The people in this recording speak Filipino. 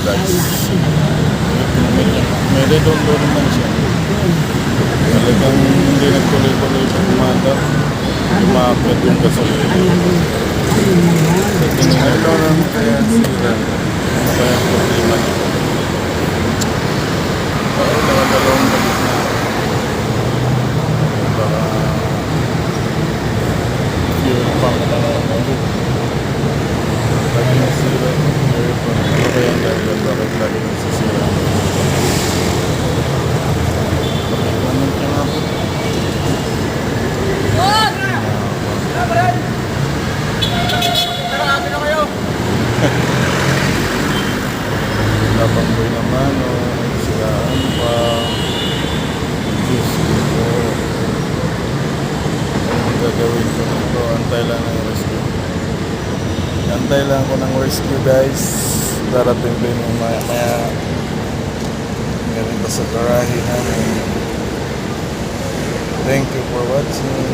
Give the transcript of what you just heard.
guys. May redondo naman siya. Talagang hindi nagtuloy-tuloy pag umaga. Umakit yung gasolina. Sa tingin ko lang kaya sila. Ano kaya ang problema nito? Pero nakadalawang balik na. Baka fuel pump na lang ako. Lagi nasira. Ano kaya ang dahilan? Bakit lagi nasisira? Bakit ka nga po? Napangboy naman o siraan pa. Diyos ko. Ang gagawin ko nito, antay lang ng rescue. Antay lang ko ng rescue guys. Darating din yung maya. Galing pa sa garahe namin. Thank you for watching.